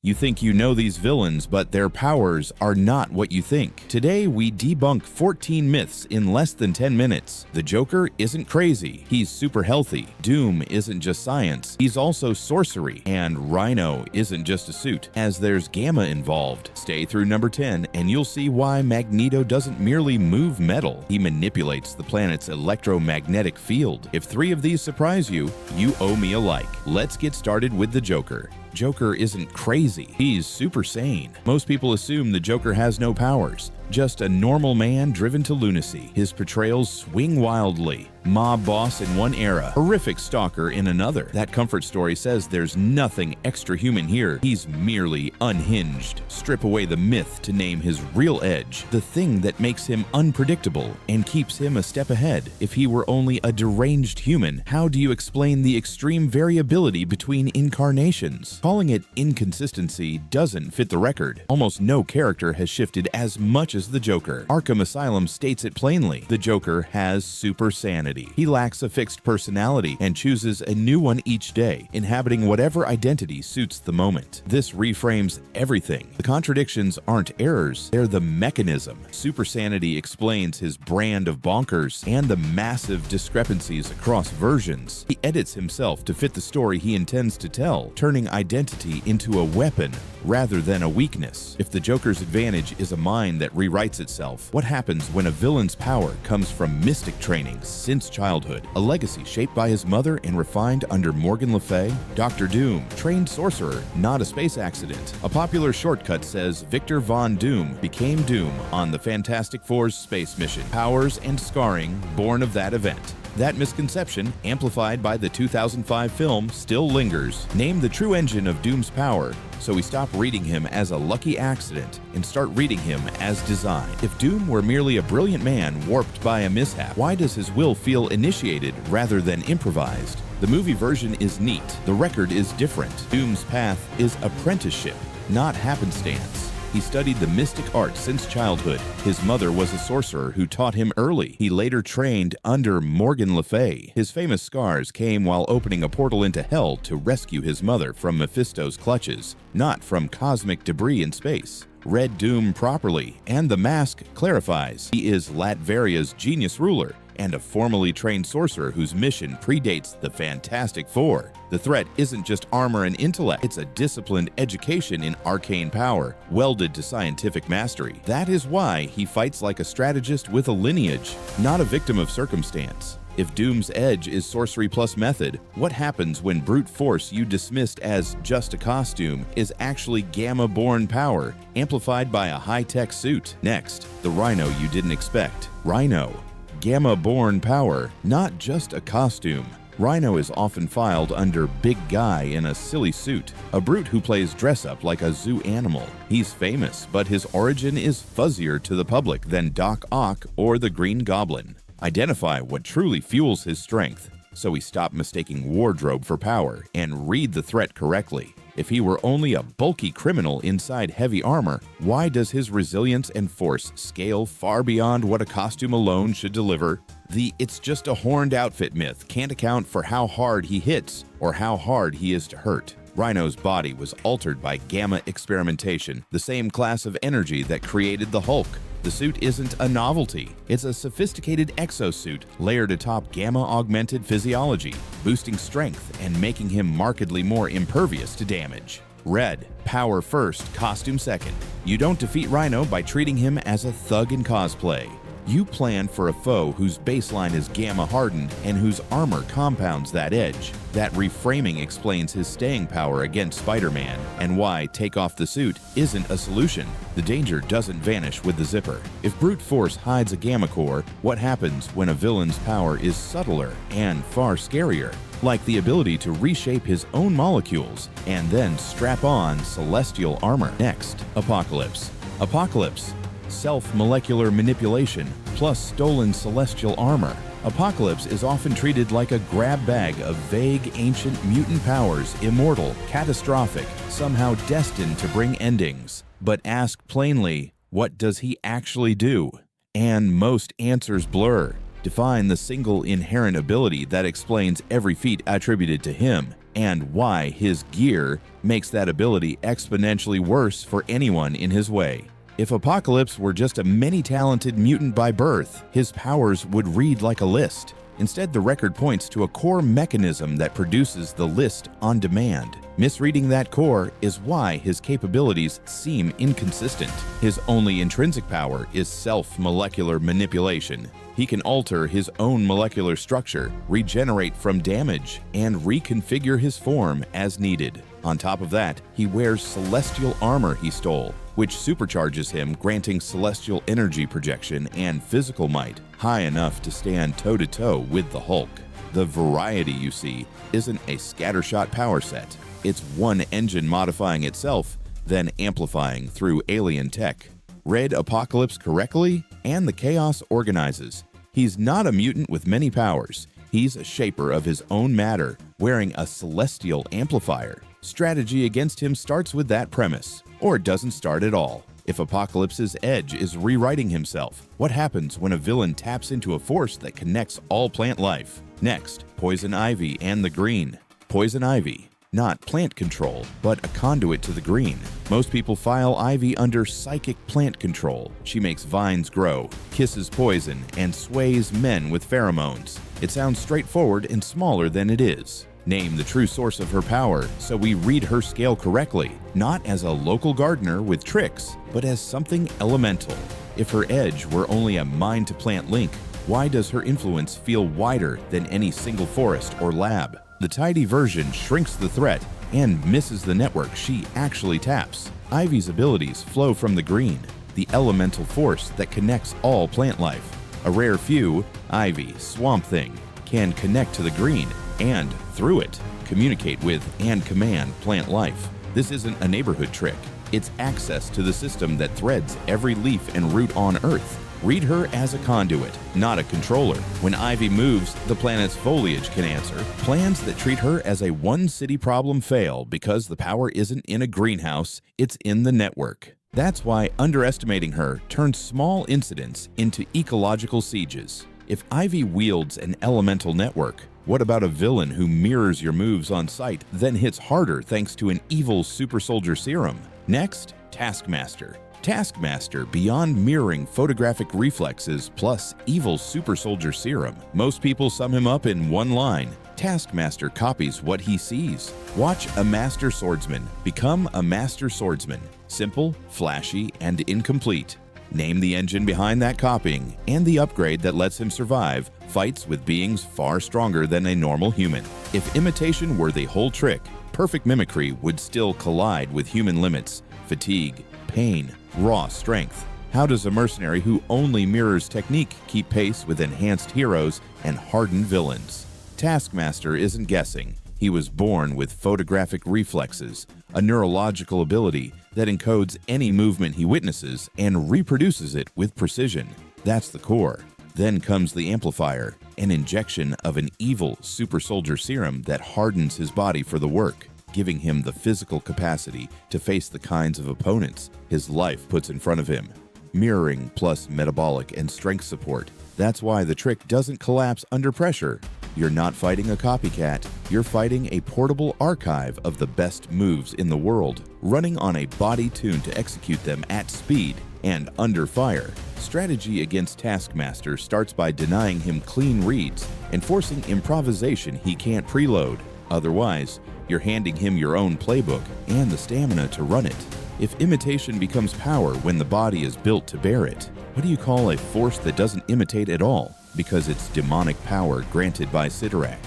You think you know these villains, but their powers are not what you think. Today, we debunk 14 myths in less than 10 minutes. The Joker isn't crazy, he's super healthy. Doom isn't just science, he's also sorcery. And Rhino isn't just a suit, as there's Gamma involved. Stay through number 10 and you'll see why Magneto doesn't merely move metal, he manipulates the planet's electromagnetic field. If 3 of these surprise you, you owe me a like. Let's get started with the Joker. Joker isn't crazy, he's super sane. Most people assume the Joker has no powers, just a normal man driven to lunacy. His portrayals swing wildly. Mob boss in one era, horrific stalker in another. That comfort story says there's nothing extra human here. He's merely unhinged. Strip away the myth to name his real edge, the thing that makes him unpredictable and keeps him a step ahead. If he were only a deranged human, how do you explain the extreme variability between incarnations? Calling it inconsistency doesn't fit the record. Almost no character has shifted as much as the Joker. Arkham Asylum states it plainly. The Joker has super sanity. He lacks a fixed personality and chooses a new one each day, inhabiting whatever identity suits the moment. This reframes everything. The contradictions aren't errors, they're the mechanism. Super sanity explains his brand of bonkers and the massive discrepancies across versions. He edits himself to fit the story he intends to tell, turning identity into a weapon rather than a weakness. If the Joker's advantage is a mind that rewrites itself, what happens when a villain's power comes from Mystique training since childhood, a legacy shaped by his mother and refined under Morgan Le Fay? Dr. Doom, trained sorcerer, not a space accident. A popular shortcut says Victor Von Doom became Doom on the Fantastic Four's space mission. Powers and scarring born of that event. That misconception, amplified by the 2005 film, still lingers. Name the true engine of Doom's power, so we stop reading him as a lucky accident and start reading him as design. If Doom were merely a brilliant man warped by a mishap, why does his will feel initiated rather than improvised? The movie version is neat, the record is different. Doom's path is apprenticeship, not happenstance. He studied the mystic art since childhood. His mother was a sorcerer who taught him early. He later trained under Morgan Le Fay. His famous scars came while opening a portal into hell to rescue his mother from Mephisto's clutches, not from cosmic debris in space. Read Doom properly, and the mask clarifies. He is Latveria's genius ruler and a formally trained sorcerer whose mission predates the Fantastic Four. The threat isn't just armor and intellect, it's a disciplined education in arcane power, welded to scientific mastery. That is why he fights like a strategist with a lineage, not a victim of circumstance. If Doom's edge is sorcery plus method, what happens when brute force you dismissed as just a costume is actually Gamma-born power, amplified by a high-tech suit? Next, the Rhino you didn't expect. Rhino. Gamma-born power, not just a costume. Rhino is often filed under big guy in a silly suit, a brute who plays dress-up like a zoo animal. He's famous, but his origin is fuzzier to the public than Doc Ock or the Green Goblin. Identify what truly fuels his strength, so we stop mistaking wardrobe for power and read the threat correctly. If he were only a bulky criminal inside heavy armor, why does his resilience and force scale far beyond what a costume alone should deliver? The "it's just a horned outfit" myth can't account for how hard he hits or how hard he is to hurt. Rhino's body was altered by gamma experimentation, the same class of energy that created the Hulk. The suit isn't a novelty. It's a sophisticated exosuit layered atop gamma-augmented physiology, boosting strength and making him markedly more impervious to damage. Red, power first, costume second. You don't defeat Rhino by treating him as a thug in cosplay. You plan for a foe whose baseline is gamma-hardened and whose armor compounds that edge. That reframing explains his staying power against Spider-Man and why take off the suit isn't a solution. The danger doesn't vanish with the zipper. If brute force hides a gamma core, what happens when a villain's power is subtler and far scarier? Like the ability to reshape his own molecules and then strap on celestial armor. Next, Apocalypse. Apocalypse. Self-molecular manipulation plus stolen celestial armor. Apocalypse is often treated like a grab bag of vague ancient mutant powers, immortal, catastrophic, somehow destined to bring endings. But ask plainly, what does he actually do? And most answers blur. Define the single inherent ability that explains every feat attributed to him. and why his gear makes that ability exponentially worse for anyone in his way. If Apocalypse were just a many-talented mutant by birth, his powers would read like a list. Instead, the record points to a core mechanism that produces the list on demand. Misreading that core is why his capabilities seem inconsistent. His only intrinsic power is self-molecular manipulation. He can alter his own molecular structure, regenerate from damage, and reconfigure his form as needed. On top of that, he wears celestial armor he stole, which supercharges him, granting celestial energy projection and physical might high enough to stand toe-to-toe with the Hulk. The variety you see isn't a scattershot power set. It's one engine modifying itself, then amplifying through alien tech. Read Apocalypse correctly, and the chaos organizes. He's not a mutant with many powers. He's a shaper of his own matter, wearing a celestial amplifier. Strategy against him starts with that premise, or it doesn't start at all. If Apocalypse's edge is rewriting himself, what happens when a villain taps into a force that connects all plant life? Next, Poison Ivy and the Green. Poison Ivy, not plant control, but a conduit to the green. Most people file Ivy under psychic plant control. She makes vines grow, kisses poison, and sways men with pheromones. It sounds straightforward and smaller than it is. Name the true source of her power so we read her scale correctly, not as a local gardener with tricks, but as something elemental. If her edge were only a mind-to-plant link, why does her influence feel wider than any single forest or lab? The tidy version shrinks the threat and misses the network she actually taps. Ivy's abilities flow from the green, the elemental force that connects all plant life. A rare few, Ivy, Swamp Thing, can connect to the green and, through it, communicate with and command plant life. This isn't a neighborhood trick. It's access to the system that threads every leaf and root on Earth. Read her as a conduit, not a controller. When Ivy moves, the planet's foliage can answer. Plans that treat her as a one-city problem fail because the power isn't in a greenhouse, it's in the network. That's why underestimating her turns small incidents into ecological sieges. If Ivy wields an elemental network, what about a villain who mirrors your moves on sight, then hits harder thanks to an evil super soldier serum? Next, Taskmaster. Taskmaster, beyond mirroring photographic reflexes plus evil super soldier serum. Most people sum him up in one line. Taskmaster copies what he sees. Watch a master swordsman become a master swordsman. Simple, flashy, and incomplete. Name the engine behind that copying, and the upgrade that lets him survive fights with beings far stronger than a normal human. If imitation were the whole trick, perfect mimicry would still collide with human limits, fatigue, pain, raw strength. How does a mercenary who only mirrors technique keep pace with enhanced heroes and hardened villains? Taskmaster isn't guessing. He was born with photographic reflexes, a neurological ability that encodes any movement he witnesses and reproduces it with precision. That's the core. Then comes the amplifier, an injection of an evil super soldier serum that hardens his body for the work, giving him the physical capacity to face the kinds of opponents his life puts in front of him. Mirroring plus metabolic and strength support. That's why the trick doesn't collapse under pressure. You're not fighting a copycat, you're fighting a portable archive of the best moves in the world, running on a body tuned to execute them at speed and under fire. Strategy against Taskmaster starts by denying him clean reads and forcing improvisation he can't preload. Otherwise, you're handing him your own playbook and the stamina to run it. If imitation becomes power when the body is built to bear it, what do you call a force that doesn't imitate at all because it's demonic power granted by Cyttorak?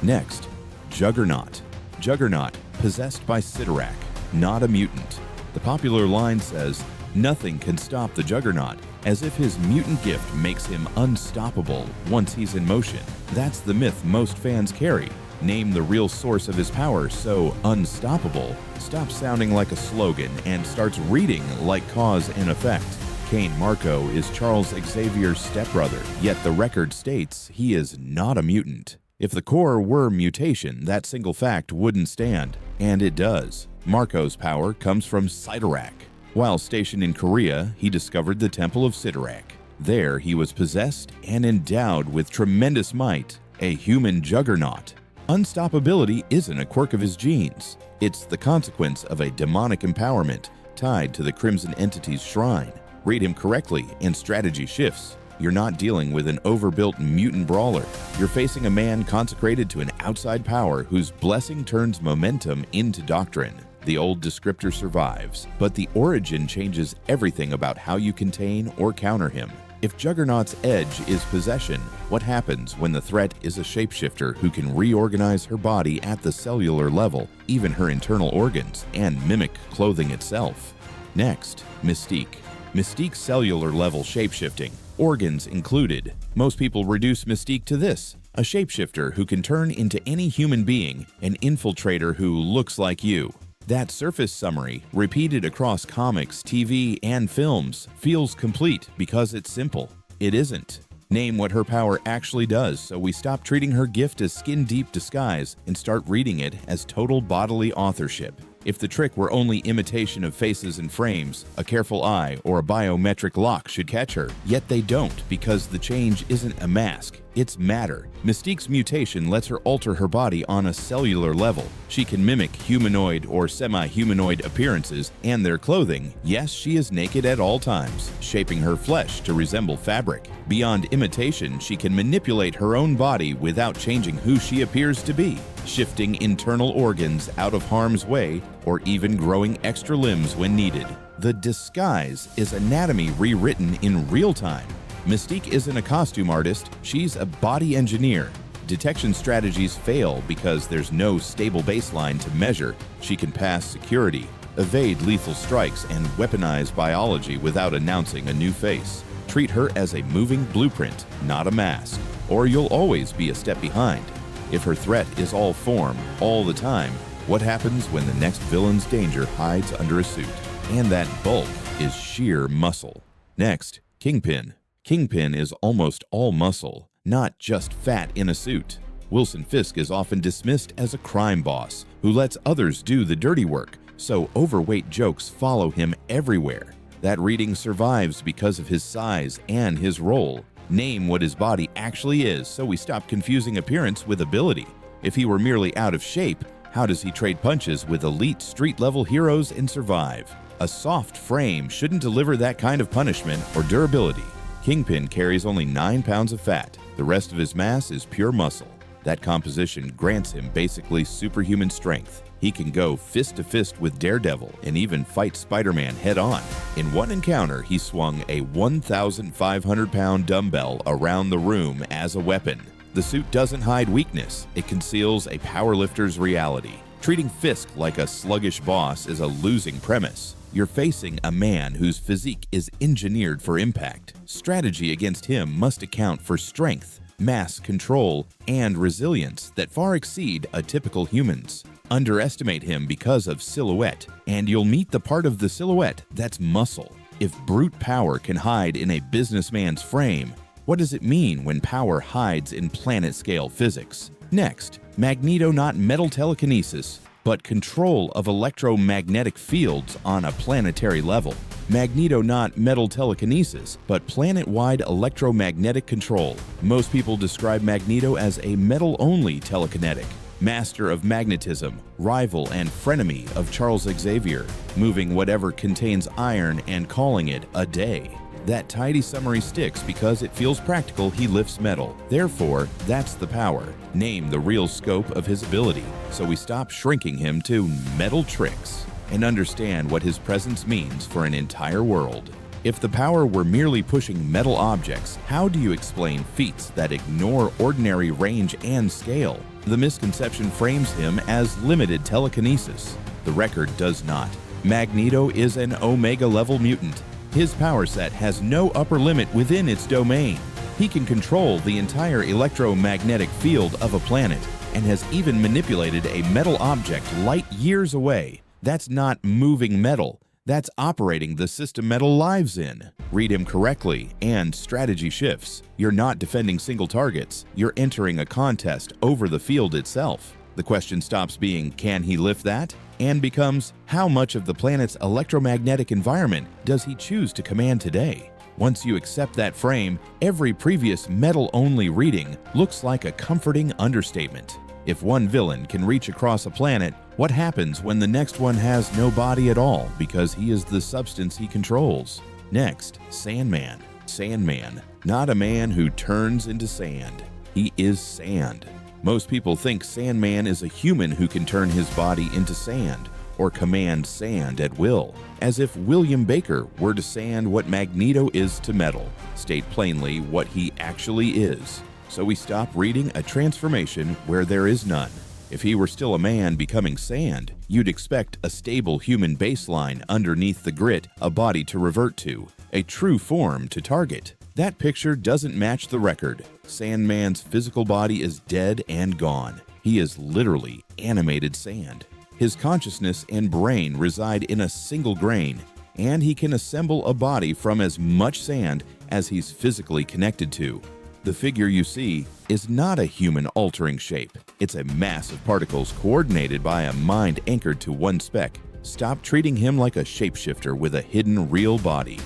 Next, Juggernaut. Juggernaut, possessed by Cyttorak, not a mutant. The popular line says, "Nothing can stop the Juggernaut," as if his mutant gift makes him unstoppable once he's in motion. That's the myth most fans carry. Name the real source of his power so unstoppable stops sounding like a slogan and starts reading like cause and effect. Cain Marko is Charles Xavier's stepbrother, yet the record states he is not a mutant. If the core were mutation, that single fact wouldn't stand, and it does. Marko's power comes from Cyttorak. While stationed in Korea, he discovered the Temple of Cyttorak. There he was possessed and endowed with tremendous might, a human juggernaut. Unstoppability isn't a quirk of his genes. It's the consequence of a demonic empowerment tied to the Crimson Entity's shrine. Read him correctly and strategy shifts. You're not dealing with an overbuilt mutant brawler. You're facing a man consecrated to an outside power whose blessing turns momentum into doctrine. The old descriptor survives, but the origin changes everything about how you contain or counter him. If Juggernaut's edge is possession, what happens when the threat is a shapeshifter who can reorganize her body at the cellular level, even her internal organs, and mimic clothing itself? Next, Mystique. Mystique's cellular level shapeshifting, organs included. Most people reduce Mystique to this: a shapeshifter who can turn into any human being, an infiltrator who looks like you. That surface summary, repeated across comics, TV, and films, feels complete because it's simple. It isn't. Name what her power actually does so we stop treating her gift as skin-deep disguise and start reading it as total bodily authorship. If the trick were only imitation of faces and frames, a careful eye or a biometric lock should catch her. Yet they don't, because the change isn't a mask, it's matter. Mystique's mutation lets her alter her body on a cellular level. She can mimic humanoid or semi-humanoid appearances and their clothing. Yes, she is naked at all times, shaping her flesh to resemble fabric. Beyond imitation, she can manipulate her own body without changing who she appears to be, shifting internal organs out of harm's way or even growing extra limbs when needed. The disguise is anatomy rewritten in real time. Mystique isn't a costume artist, she's a body engineer. Detection strategies fail because there's no stable baseline to measure. She can pass security, evade lethal strikes, and weaponize biology without announcing a new face. Treat her as a moving blueprint, not a mask, or you'll always be a step behind. If her threat is all form, all the time, what happens when the next villain's danger hides under a suit? And that bulk is sheer muscle. Next, Kingpin. Kingpin is almost all muscle, not just fat in a suit. Wilson Fisk is often dismissed as a crime boss who lets others do the dirty work, so overweight jokes follow him everywhere. That reading survives because of his size and his role. Name what his body actually is so we stop confusing appearance with ability. If he were merely out of shape, how does he trade punches with elite street-level heroes and survive? A soft frame shouldn't deliver that kind of punishment or durability. Kingpin carries only 9 pounds of fat. The rest of his mass is pure muscle. That composition grants him basically superhuman strength. He can go fist to fist with Daredevil and even fight Spider-Man head-on. In one encounter, he swung a 1,500-pound dumbbell around the room as a weapon. The suit doesn't hide weakness, it conceals a powerlifter's reality. Treating Fisk like a sluggish boss is a losing premise. You're facing a man whose physique is engineered for impact. Strategy against him must account for strength, mass control, and resilience that far exceed a typical human's. Underestimate him because of silhouette, and you'll meet the part of the silhouette that's muscle. If brute power can hide in a businessman's frame, what does it mean when power hides in planet-scale physics? Next, Magneto, not metal telekinesis, but control of electromagnetic fields on a planetary level. Magneto, not metal telekinesis, but planet-wide electromagnetic control. Most people describe Magneto as a metal-only telekinetic. Master of magnetism, rival and frenemy of Charles Xavier, moving whatever contains iron and calling it a day. That tidy summary sticks because it feels practical. He lifts metal. Therefore, that's the power. Name the real scope of his ability, so we stop shrinking him to metal tricks and understand what his presence means for an entire world. If the power were merely pushing metal objects, how do you explain feats that ignore ordinary range and scale? The misconception frames him as limited telekinesis. The record does not. Magneto is an Omega-level mutant. His power set has no upper limit within its domain. He can control the entire electromagnetic field of a planet and has even manipulated a metal object light years away. That's not moving metal. That's operating the system metal lives in. Read him correctly, and strategy shifts. You're not defending single targets. You're entering a contest over the field itself. The question stops being, can he lift that? And becomes, how much of the planet's electromagnetic environment does he choose to command today? Once you accept that frame, every previous metal-only reading looks like a comforting understatement. If one villain can reach across a planet, what happens when the next one has no body at all because he is the substance he controls? Next, Sandman. Sandman, not a man who turns into sand. He is sand. Most people think Sandman is a human who can turn his body into sand or command sand at will, as if William Baker were to sand what Magneto is to metal, state plainly what he actually is. So we stop reading a transformation where there is none. If he were still a man becoming sand, you'd expect a stable human baseline underneath the grit, a body to revert to, a true form to target. That picture doesn't match the record. Sandman's physical body is dead and gone. He is literally animated sand. His consciousness and brain reside in a single grain, and he can assemble a body from as much sand as he's physically connected to. The figure you see is not a human-altering shape. It's a mass of particles coordinated by a mind anchored to one speck. Stop treating him like a shapeshifter with a hidden real body.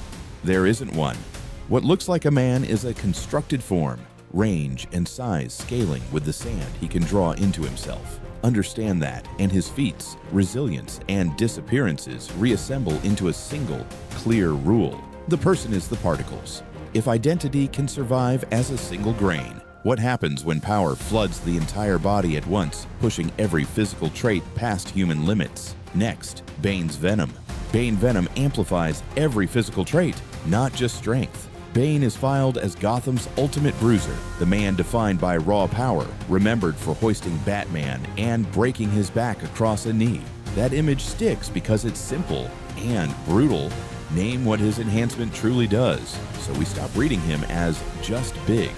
There isn't one. What looks like a man is a constructed form, range and size scaling with the sand he can draw into himself. Understand that, and his feats, resilience, and disappearances reassemble into a single, clear rule. The person is the particles. If identity can survive as a single grain, what happens when power floods the entire body at once, pushing every physical trait past human limits? Next, Bane's Venom. Bane Venom amplifies every physical trait, not just strength. Bane is filed as Gotham's ultimate bruiser, the man defined by raw power, remembered for hoisting Batman and breaking his back across a knee. That image sticks because it's simple and brutal. Name what his enhancement truly does, so we stop reading him as just big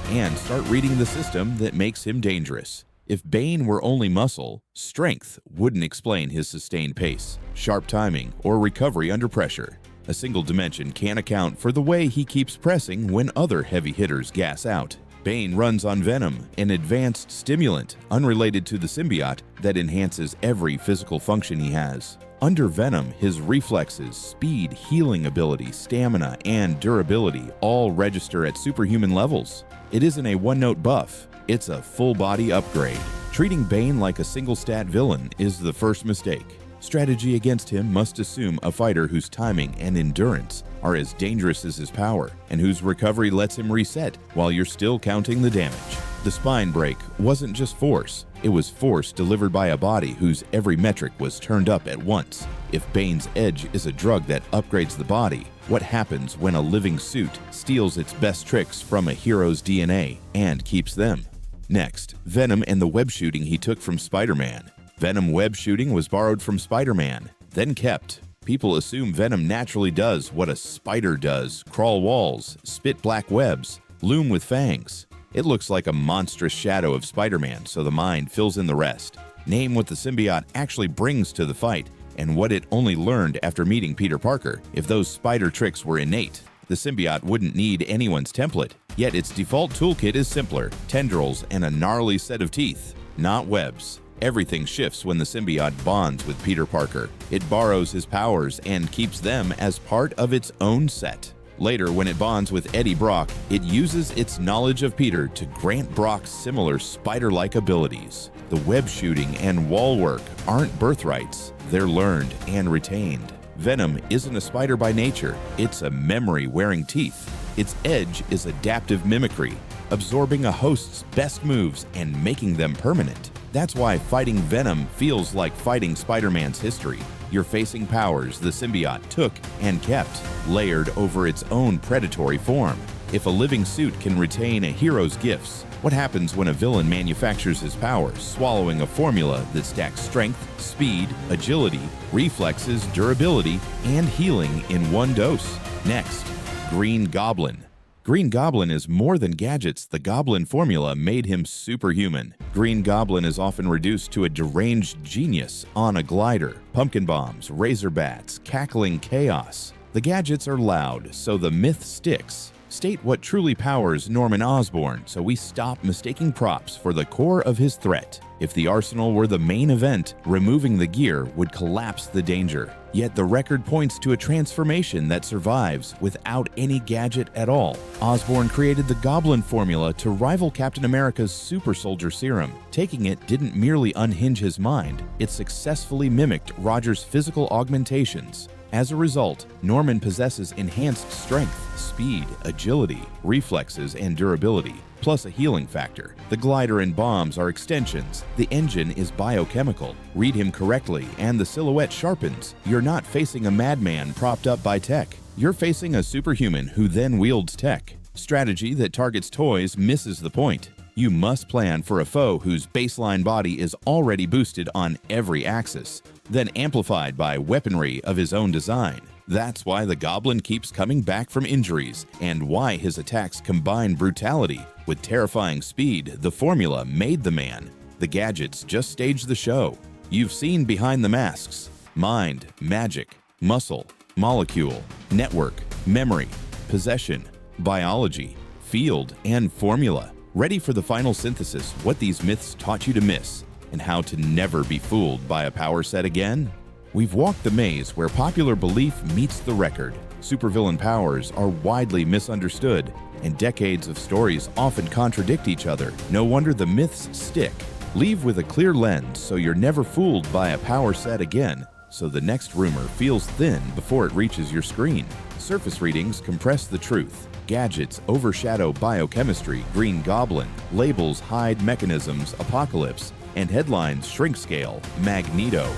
and start reading the system that makes him dangerous. If Bane were only muscle, strength wouldn't explain his sustained pace, sharp timing, or recovery under pressure. A single dimension can't account for the way he keeps pressing when other heavy hitters gas out. Bane runs on Venom, an advanced stimulant unrelated to the symbiote that enhances every physical function he has. Under Venom, his reflexes, speed, healing ability, stamina, and durability all register at superhuman levels. It isn't a one-note buff, it's a full-body upgrade. Treating Bane like a single-stat villain is the first mistake. Strategy against him must assume a fighter whose timing and endurance are as dangerous as his power, and whose recovery lets him reset while you're still counting the damage. The spine break wasn't just force, it was force delivered by a body whose every metric was turned up at once. If Bane's edge is a drug that upgrades the body, what happens when a living suit steals its best tricks from a hero's DNA and keeps them? Next, Venom and the web shooting he took from Spider-Man. Venom web shooting was borrowed from Spider-Man, then kept. People assume Venom naturally does what a spider does, crawl walls, spit black webs, loom with fangs. It looks like a monstrous shadow of Spider-Man, so the mind fills in the rest. Name what the symbiote actually brings to the fight, and what it only learned after meeting Peter Parker. If those spider tricks were innate, the symbiote wouldn't need anyone's template, yet its default toolkit is simpler, tendrils and a gnarly set of teeth, not webs. Everything shifts when the symbiote bonds with Peter Parker. It borrows his powers and keeps them as part of its own set. Later, when it bonds with Eddie Brock, it uses its knowledge of Peter to grant Brock similar spider-like abilities. The web shooting and wall work aren't birthrights, they're learned and retained. Venom isn't a spider by nature, it's a memory wearing teeth. Its edge is adaptive mimicry, absorbing a host's best moves and making them permanent. That's why fighting Venom feels like fighting Spider-Man's history. You're facing powers the symbiote took and kept, layered over its own predatory form. If a living suit can retain a hero's gifts, what happens when a villain manufactures his powers, swallowing a formula that stacks strength, speed, agility, reflexes, durability, and healing in one dose? Next, Green Goblin. Green Goblin is more than gadgets. The Goblin formula made him superhuman. Green Goblin is often reduced to a deranged genius on a glider. Pumpkin bombs, razor bats, cackling chaos. The gadgets are loud, so the myth sticks. State what truly powers Norman Osborn, so we stop mistaking props for the core of his threat. If the arsenal were the main event, removing the gear would collapse the danger. Yet the record points to a transformation that survives without any gadget at all. Osborn created the Goblin formula to rival Captain America's super soldier serum. Taking it didn't merely unhinge his mind, it successfully mimicked Roger's physical augmentations. As a result, Norman possesses enhanced strength, speed, agility, reflexes, and durability, plus a healing factor. The glider and bombs are extensions. The engine is biochemical. Read him correctly, and the silhouette sharpens. You're not facing a madman propped up by tech. You're facing a superhuman who then wields tech. Strategy that targets toys misses the point. You must plan for a foe whose baseline body is already boosted on every axis, then amplified by weaponry of his own design. That's why the Goblin keeps coming back from injuries, and why his attacks combine brutality with terrifying speed. The formula made the man. The gadgets just stage the show. You've seen behind the masks: mind, magic, muscle, molecule, network, memory, possession, biology, field, and formula. Ready for the final synthesis, what these myths taught you to miss, and how to never be fooled by a power set again? We've walked the maze where popular belief meets the record. Supervillain powers are widely misunderstood, and decades of stories often contradict each other. No wonder the myths stick. Leave with a clear lens so you're never fooled by a power set again, so the next rumor feels thin before it reaches your screen. Surface readings compress the truth. Gadgets overshadow biochemistry, Green Goblin. Labels hide mechanisms, Apocalypse. And headlines shrink scale, Magneto.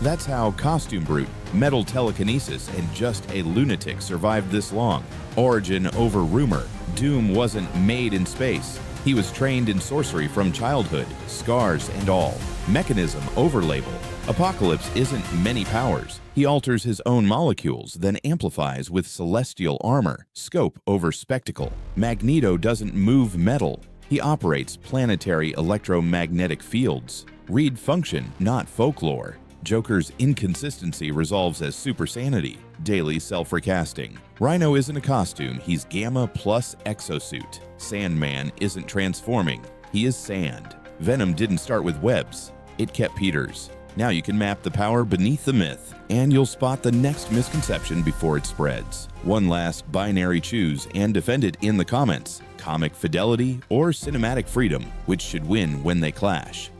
That's how Costume Brute, metal telekinesis, and just a lunatic survived this long. Origin over rumor. Doom wasn't made in space. He was trained in sorcery from childhood, scars and all. Mechanism over label. Apocalypse isn't many powers. He alters his own molecules, then amplifies with celestial armor. Scope over spectacle. Magneto doesn't move metal. He operates planetary electromagnetic fields. Read function, not folklore. Joker's inconsistency resolves as super sanity, daily self-recasting. Rhino isn't a costume, he's Gamma plus exosuit. Sandman isn't transforming, he is sand. Venom didn't start with webs, it kept Peters. Now you can map the power beneath the myth, and you'll spot the next misconception before it spreads. One last binary choose and defend it in the comments. Comic fidelity or cinematic freedom, which should win when they clash?